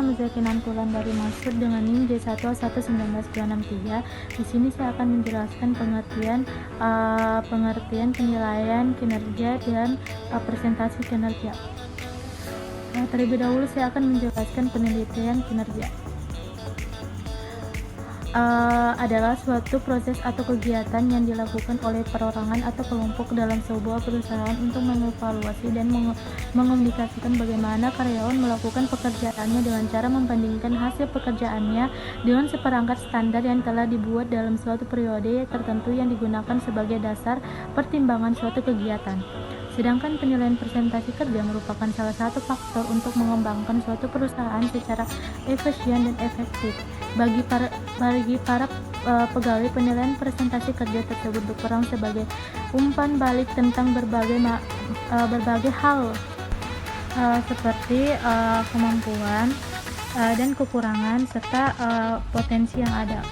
Muzakinan Tulan dari Maksud dengan NIM J1A11963. Di sini saya akan menjelaskan pengertian penilaian kinerja dan presentasi kinerja. Terlebih dahulu saya akan menjelaskan penelitian kinerja. Adalah suatu proses atau kegiatan yang dilakukan oleh perorangan atau kelompok dalam sebuah perusahaan untuk mengevaluasi dan mengomunikasikan bagaimana karyawan melakukan pekerjaannya dengan cara membandingkan hasil pekerjaannya dengan seperangkat standar yang telah dibuat dalam suatu periode tertentu yang digunakan sebagai dasar pertimbangan suatu kegiatan. Sedangkan penilaian presentasi kerja merupakan salah satu faktor untuk mengembangkan suatu perusahaan secara efisien dan efektif. Bagi para pegawai, penilaian presentasi kerja tersebut berperan sebagai umpan balik tentang berbagai hal seperti kemampuan dan kekurangan serta potensi yang ada.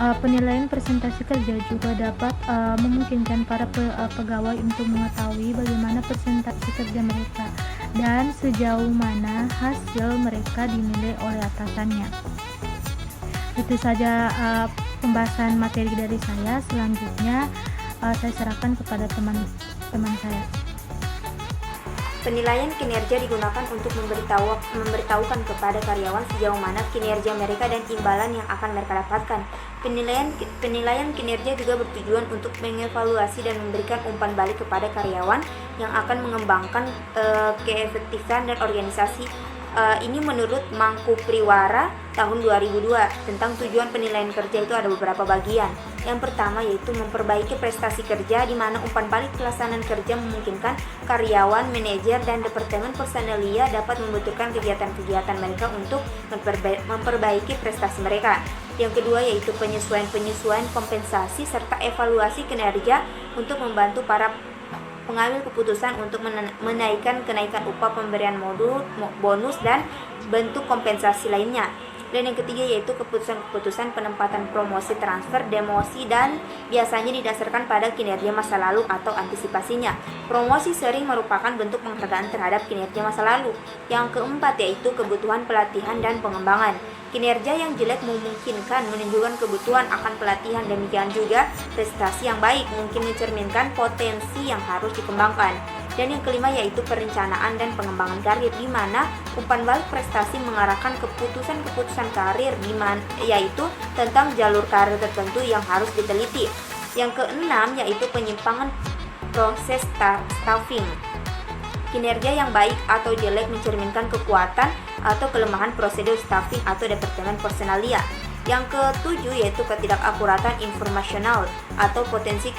Penilaian presentasi kerja juga dapat memungkinkan para pegawai untuk mengetahui bagaimana presentasi kerja mereka dan sejauh mana hasil mereka dinilai oleh atasannya. Itu saja pembahasan materi dari saya. Selanjutnya saya serahkan kepada teman saya. Penilaian kinerja digunakan untuk memberitahukan kepada karyawan sejauh mana kinerja mereka dan imbalan yang akan mereka dapatkan. Penilaian kinerja juga bertujuan untuk mengevaluasi dan memberikan umpan balik kepada karyawan yang akan mengembangkan keefektifan dan organisasi. Ini menurut Mangkupriwara tahun 2002. Tentang tujuan penilaian kerja itu ada beberapa bagian. Yang pertama yaitu memperbaiki prestasi kerja, di mana umpan balik pelaksanaan kerja memungkinkan karyawan, manajer, dan departemen personalia dapat membutuhkan kegiatan-kegiatan mereka untuk memperbaiki prestasi mereka. Yang kedua yaitu penyesuaian kompensasi serta evaluasi kinerja untuk membantu para pengambil keputusan untuk menaikkan kenaikan upah, pemberian bonus, dan bentuk kompensasi lainnya. Dan yang ketiga yaitu keputusan penempatan, promosi, transfer, demosi, dan biasanya didasarkan pada kinerja masa lalu atau antisipasinya. Promosi sering merupakan bentuk penghargaan terhadap kinerja masa lalu. Yang keempat yaitu kebutuhan pelatihan dan pengembangan. Kinerja yang jelek memungkinkan menunjukkan kebutuhan akan pelatihan, demikian juga prestasi yang baik mungkin mencerminkan potensi yang harus dikembangkan. Dan yang kelima yaitu perencanaan dan pengembangan karir, di mana umpan balik prestasi mengarahkan keputusan karir, yaitu tentang jalur karir tertentu yang harus diteliti. Yang keenam yaitu penyimpangan proses staffing. Kinerja yang baik atau jelek mencerminkan kekuatan atau kelemahan prosedur staffing atau departemen personalia. Yang ketujuh yaitu ketidakakuratan informasional atau potensi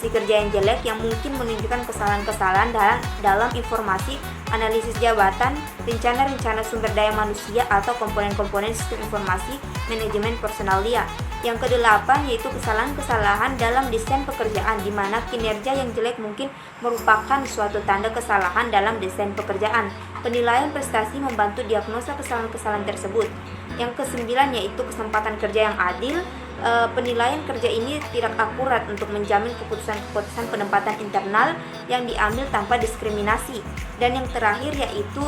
kerja yang jelek yang mungkin menunjukkan kesalahan-kesalahan dalam informasi, analisis jabatan, rencana sumber daya manusia atau komponen-komponen sistem informasi manajemen personalia. Yang kedelapan yaitu kesalahan-kesalahan dalam desain pekerjaan, di mana kinerja yang jelek mungkin merupakan suatu tanda kesalahan dalam desain pekerjaan. Penilaian prestasi membantu diagnosa kesalahan-kesalahan tersebut. Yang kesembilan yaitu kesempatan kerja yang adil. Penilaian kerja ini tidak akurat untuk menjamin keputusan penempatan internal yang diambil tanpa diskriminasi. Dan yang terakhir yaitu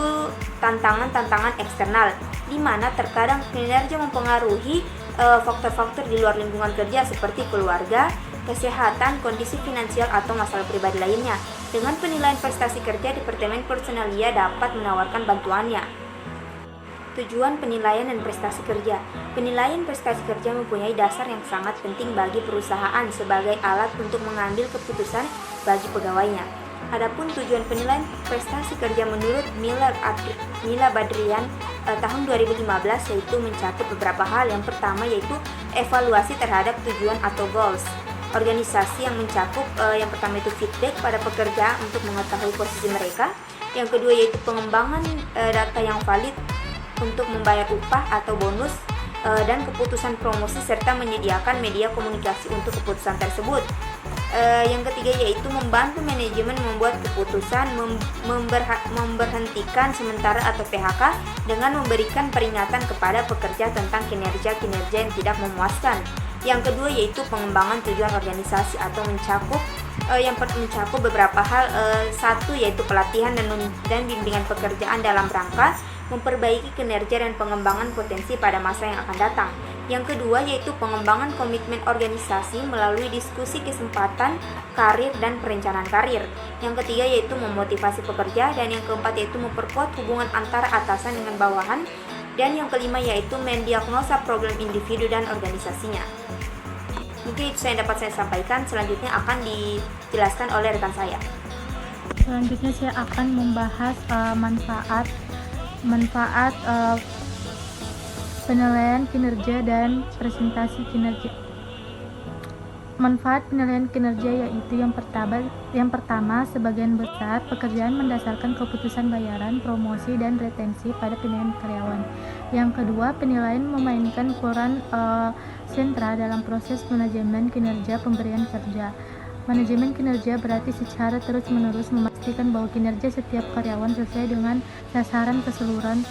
tantangan eksternal, di mana terkadang kinerja mempengaruhi faktor-faktor di luar lingkungan kerja seperti keluarga, kesehatan, kondisi finansial, atau masalah pribadi lainnya. Dengan penilaian prestasi kerja, Departemen Personalia dapat menawarkan bantuannya. Tujuan penilaian dan prestasi kerja. Penilaian prestasi kerja mempunyai dasar yang sangat penting bagi perusahaan sebagai alat untuk mengambil keputusan bagi pegawainya. Adapun tujuan penilaian prestasi kerja menurut Mila Badrian tahun 2015 yaitu mencakup beberapa hal. Yang pertama yaitu evaluasi terhadap tujuan atau goals. Organisasi yang mencakup yang pertama itu feedback pada pekerja untuk mengetahui posisi mereka. Yang kedua yaitu pengembangan data yang valid untuk membayar upah atau bonus dan keputusan promosi serta menyediakan media komunikasi untuk keputusan tersebut. Yang ketiga yaitu membantu manajemen membuat keputusan memberhentikan sementara atau PHK dengan memberikan peringatan kepada pekerja tentang kinerja yang tidak memuaskan. Yang kedua yaitu pengembangan tujuan organisasi atau mencakup beberapa hal. Satu yaitu pelatihan dan bimbingan pekerjaan dalam rangka memperbaiki kinerja dan pengembangan potensi pada masa yang akan datang. Yang kedua yaitu pengembangan komitmen organisasi melalui diskusi kesempatan karir dan perencanaan karir. Yang ketiga yaitu memotivasi pekerja, dan yang keempat yaitu memperkuat hubungan antara atasan dengan bawahan, dan yang kelima yaitu mendiagnosa problem individu dan organisasinya. Mungkin itu yang dapat saya sampaikan. Selanjutnya akan dijelaskan oleh rekan saya. Selanjutnya saya akan membahas manfaat penilaian kinerja dan presentasi kinerja. Manfaat penilaian kinerja yaitu yang pertama, sebagian besar pekerjaan mendasarkan keputusan bayaran, promosi, dan retensi pada penilaian karyawan. Yang kedua, penilaian memainkan peran sentral dalam proses manajemen kinerja pemberian kerja. Manajemen kinerja berarti secara terus-menerus memastikan bahwa kinerja setiap karyawan sesuai dengan sasaran keseluruhan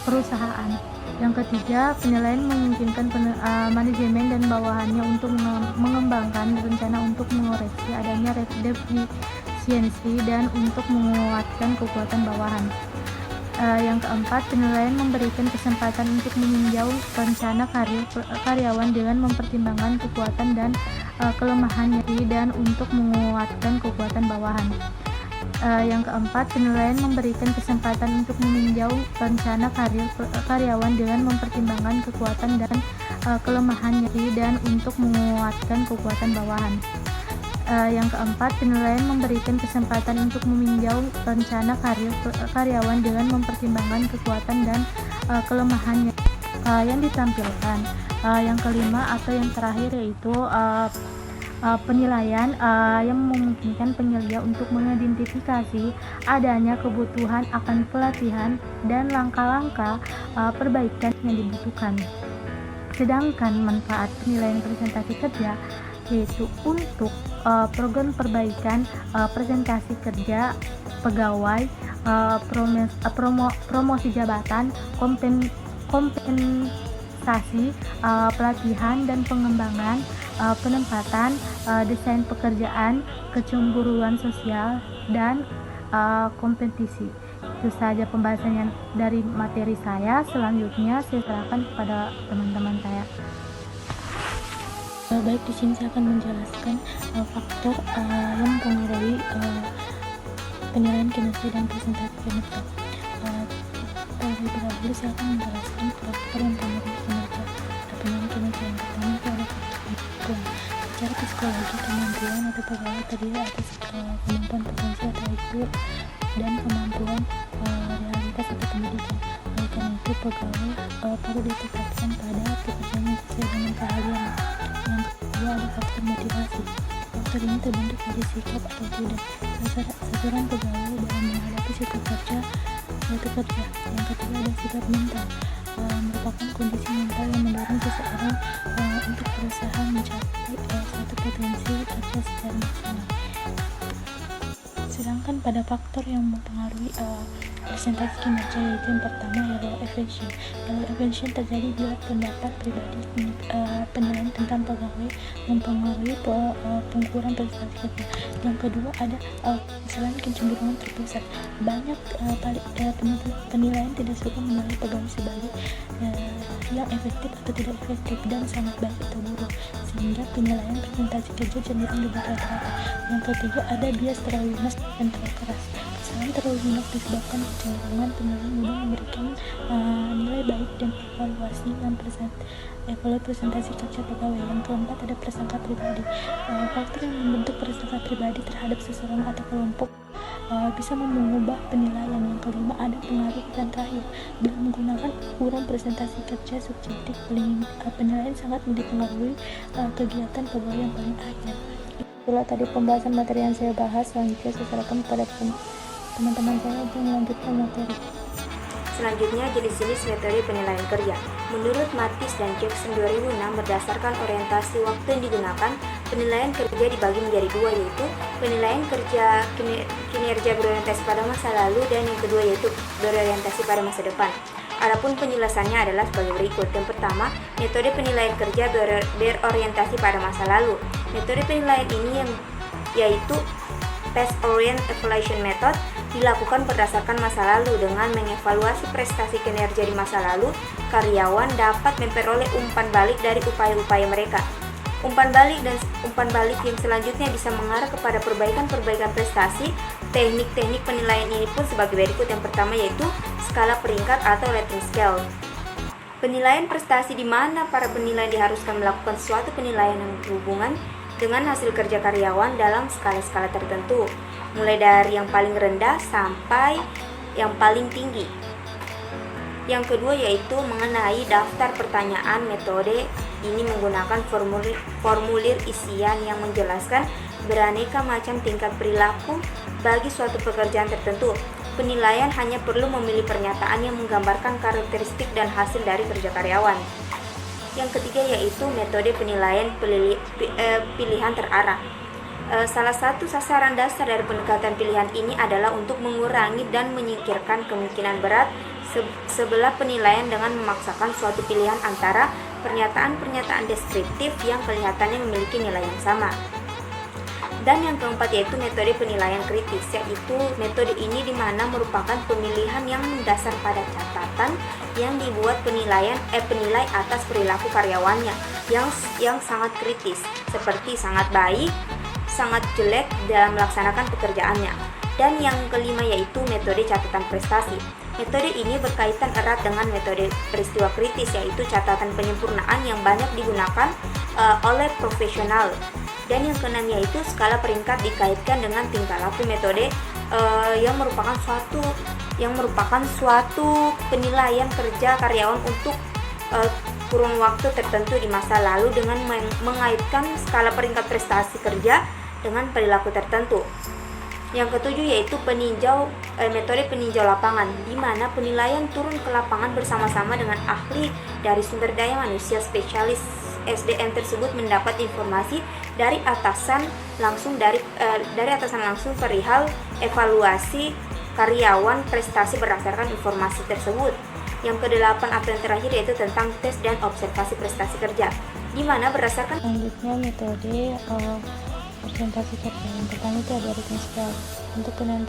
perusahaan. Yang ketiga, penilaian memungkinkan manajemen dan bawahannya untuk mengembangkan rencana untuk mengoreksi adanya defisiensi dan untuk menguatkan kekuatan bawahan. Yang keempat, penilaian memberikan kesempatan untuk meninjau rencana karyawan dengan mempertimbangkan kekuatan dan kelemahannya dan untuk menguatkan kekuatan bawahan. Yang keempat, penilaian memberikan kesempatan untuk meninjau rencana karyawan dengan mempertimbangkan kekuatan dan kelemahannya dan untuk menguatkan kekuatan bawahan. Yang keempat, penilaian memberikan kesempatan untuk meninjau rencana karyawan dengan mempertimbangkan kekuatan dan kelemahannya yang ditampilkan. Yang kelima atau yang terakhir yaitu penilaian yang memungkinkan penyelia untuk mengidentifikasi adanya kebutuhan akan pelatihan dan langkah-langkah perbaikan yang dibutuhkan. Sedangkan manfaat penilaian presentasi kerja yaitu untuk program perbaikan presentasi kerja pegawai, promosi jabatan, kompensasi, pelatihan dan pengembangan, penempatan, desain pekerjaan, kecemburuan sosial, dan kompetisi. Itu saja pembahasannya dari materi saya. Selanjutnya saya serahkan kepada teman-teman saya. Baik, di sini saya akan menjelaskan faktor yang mempengaruhi penilaian kinerja dan presentasi kinerja. Terlebih dahulu saya akan menjelaskan faktor yang mempengaruhi kinerja. Penilaian kinerja yang pertama itu ada faktor kemampuan. Secara psikologi, kemampuan atau pegawai terdiri atas kemampuan potensi atau IQ dan kemampuan realitas atau pendidikan. Oleh karena itu, pegawai perlu ditetapkan pada pekerjaan yang sesuai dengan keahlian. Yang kedua ada faktor motivasi. Faktor ini terbentuk dari sikap atau tidak sasaran pegawai dalam menghadapi situasi kerja. Yang ketiga ada sifat mental, merupakan kondisi mental yang mendorong seseorang untuk berusaha mencapai suatu potensi kerja secara maksimal. Sedangkan pada faktor yang mempengaruhi presentasi kinerja yaitu yang pertama yellow evasion. Yellow evasion terjadi bila pendapat pribadi penilaian tentang pegawai mempengaruhi pengukuran prestasi kerja. Yang kedua ada selain kecenderungan terpusat. Banyak penilaian tidak suka menilai pegawai sebagai yang efektif atau tidak efektif dan sangat baik atau buruk, sehingga penilaian presentasi kerja cenderung dibuat rata-rata. Yang ketiga ada bias terlalu lunas dan terlalu keras. Kesalahan terlalu lunak disebabkan kecenderungan penilaian mudah memberikan nilai baik dan evaluasi presentasi kerja pegawai. Yang keempat ada prasangka pribadi. Faktor yang membentuk prasangka pribadi terhadap seseorang atau kelompok bisa mengubah penilaian. Yang kelima ada pengaruh dan terakhir. Bila menggunakan ukuran presentasi kerja subjektif, penilaian sangat dipengaruhi kegiatan pegawai yang paling akhir. Itulah tadi pembahasan materi yang saya bahas. Selanjutnya saya serahkan kepada teman-teman saya untuk melanjutkan materi. Selanjutnya, jenis-jenis metode penilaian kerja. Menurut Matis dan Jackson 2006, berdasarkan orientasi waktu yang digunakan, penilaian kerja dibagi menjadi dua, yaitu penilaian kerja kinerja berorientasi pada masa lalu dan yang kedua yaitu berorientasi pada masa depan. Adapun penjelasannya adalah sebagai berikut. Yang pertama, metode penilaian kerja berorientasi pada masa lalu. Metode penilaian ini yaitu Task Oriented Evaluation Method dilakukan berdasarkan masa lalu. Dengan mengevaluasi prestasi kinerja di masa lalu, karyawan dapat memperoleh umpan balik dari upaya-upaya mereka. Umpan balik yang selanjutnya bisa mengarah kepada perbaikan prestasi. Teknik-teknik penilaian ini pun sebagai berikut. Yang pertama yaitu skala peringkat atau rating scale. Penilaian prestasi di mana para penilai diharuskan melakukan suatu penilaian yang berhubungan dengan hasil kerja karyawan dalam skala-skala tertentu, mulai dari yang paling rendah sampai yang paling tinggi. Yang kedua yaitu mengenai daftar pertanyaan. Metode ini menggunakan formulir isian yang menjelaskan beraneka macam tingkat perilaku bagi suatu pekerjaan tertentu. Penilaian hanya perlu memilih pernyataan yang menggambarkan karakteristik dan hasil dari kerja karyawan. Yang ketiga yaitu metode penilaian pilihan terarah. Salah satu sasaran dasar dari pendekatan pilihan ini adalah untuk mengurangi dan menyingkirkan kemungkinan berat sebelah penilaian dengan memaksakan suatu pilihan antara pernyataan-pernyataan deskriptif yang kelihatannya memiliki nilai yang sama. Dan yang keempat yaitu metode penilaian kritis, yaitu metode ini dimana merupakan pemilihan yang mendasar pada catatan yang dibuat penilai atas perilaku karyawannya yang sangat kritis, seperti sangat baik, sangat jelek dalam melaksanakan pekerjaannya. Dan yang kelima yaitu metode catatan prestasi. Metode ini berkaitan erat dengan metode peristiwa kritis, yaitu catatan penyempurnaan yang banyak digunakan oleh profesional. Dan yang keenam yaitu skala peringkat dikaitkan dengan tingkah laku. Metode yang merupakan suatu penilaian kerja karyawan untuk kurun waktu tertentu di masa lalu dengan mengaitkan skala peringkat prestasi kerja dengan perilaku tertentu. Yang ketujuh yaitu metode peninjau lapangan, di mana penilaian turun ke lapangan bersama-sama dengan ahli dari sumber daya manusia. Spesialis SDM tersebut mendapat informasi dari atasan langsung perihal evaluasi karyawan prestasi berdasarkan informasi tersebut. Yang kedelapan atau yang terakhir yaitu tentang tes dan observasi prestasi kerja, di mana berdasarkan Selanjutnya metode presentasi kerja. Yang pertama itu ada rating scale. Untuk penilaian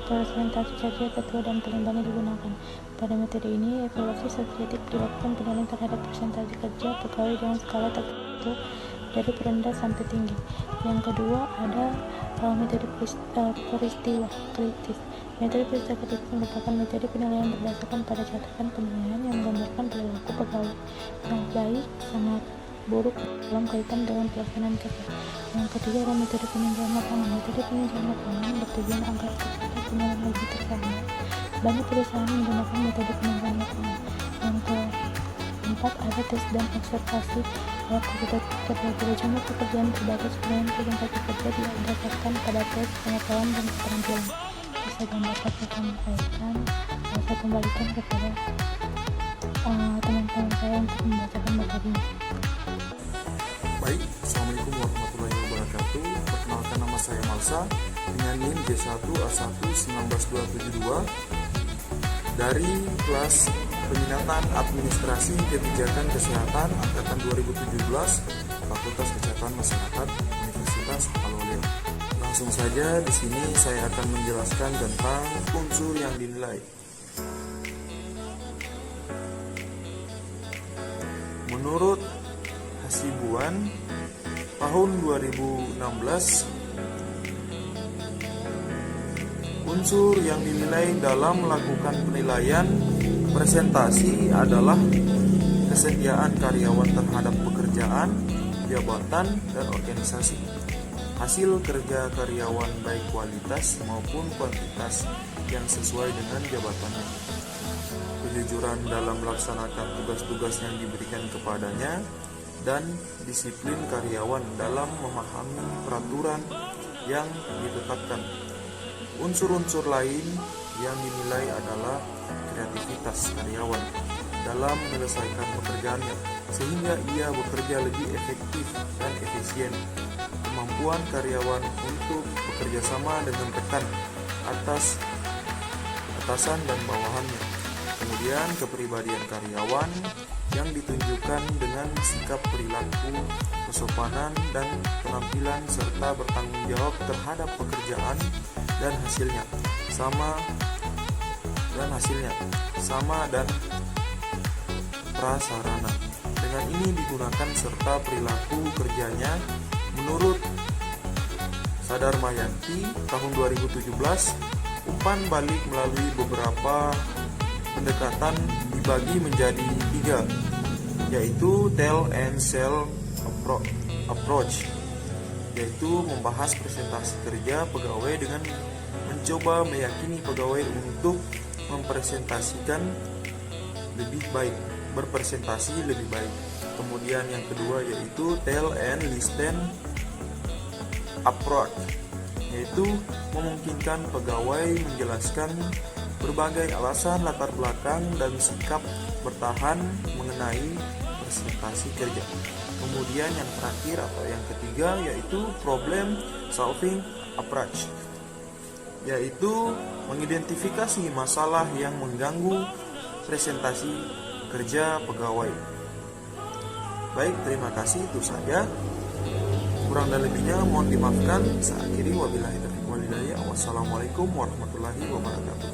presentasi kerja ketua dan pelembangnya digunakan. Pada metode ini, evaluasi subjektif dilakukan penilaian terhadap presentasi kerja pegawai dengan skala tertentu dari rendah sampai tinggi. Yang kedua ada metode peristiwa kritis. Metode peristiwa kritis merupakan metode penilaian berdasarkan pada catatan penilaian yang menggambarkan perilaku pegawai yang baik, sangat buruk dalam kaitan dengan pelaksanaan kerja. Yang ketiga adalah metode peninjauan lapangan. Metode peninjauan lapangan bertujuan agar kecepatan penilaian lebih tercapai. Banyak perusahaan menggunakan metode peninjauan lapangan. Yang keempat ada tes dan observasi presentasi kerja. Tidak cuma pekerjaan terbatas, penilaian presentasi kerja didasarkan pada tes pengetahuan dan keterampilan. Bisa dapat saya sampaikan, saya kembalikan kepada teman-teman saya untuk membacakan materinya. Baik, Assalamualaikum warahmatullahi wabarakatuh. Perkenalkan, nama saya Malsa dengan NIM J1A1-19272 dari kelas Peminatan Administrasi Kebijakan Kesehatan Angkatan 2017, Fakultas Kesehatan Masyarakat Universitas Al-Ulum. Langsung saja di sini saya akan menjelaskan tentang unsur yang dinilai. Menurut Hasibuan tahun 2016, unsur yang dinilai dalam melakukan penilaian presentasi adalah kesetiaan karyawan terhadap pekerjaan, jabatan, dan organisasi. Hasil kerja karyawan baik kualitas maupun kuantitas yang sesuai dengan jabatannya. Kejujuran dalam melaksanakan tugas-tugas yang diberikan kepadanya, dan disiplin karyawan dalam memahami peraturan yang ditetapkan. Unsur-unsur lain yang dinilai adalah kreativitas karyawan dalam menyelesaikan pekerjaannya sehingga ia bekerja lebih efektif dan efisien. Kemampuan karyawan untuk bekerja sama dengan rekan, atasan dan bawahannya. Kemudian kepribadian karyawan yang ditunjukkan dengan sikap perilaku, kesopanan, dan penampilan serta bertanggung jawab terhadap pekerjaan dan hasilnya. sama dan hasilnya sama dan prasarana. Dengan ini digunakan serta perilaku kerjanya menurut Sadarmayanti tahun 2017, umpan balik melalui beberapa pendekatan dibagi menjadi 3, yaitu tail and shell approach, yaitu membahas presentasi kerja pegawai dengan mencoba meyakini pegawai untuk berpresentasi lebih baik. Kemudian yang kedua yaitu tail and listen approach, yaitu memungkinkan pegawai menjelaskan berbagai alasan latar belakang dan sikap bertahan mengenai presentasi kerja. Kemudian yang terakhir atau yang ketiga yaitu problem solving approach, yaitu mengidentifikasi masalah yang mengganggu presentasi kerja pegawai. Baik, terima kasih, itu saja. Kurang dan lebihnya mohon dimaafkan. Saya akhiri, wabillahi taufiq wal hidayah. Wassalamualaikum warahmatullahi wabarakatuh.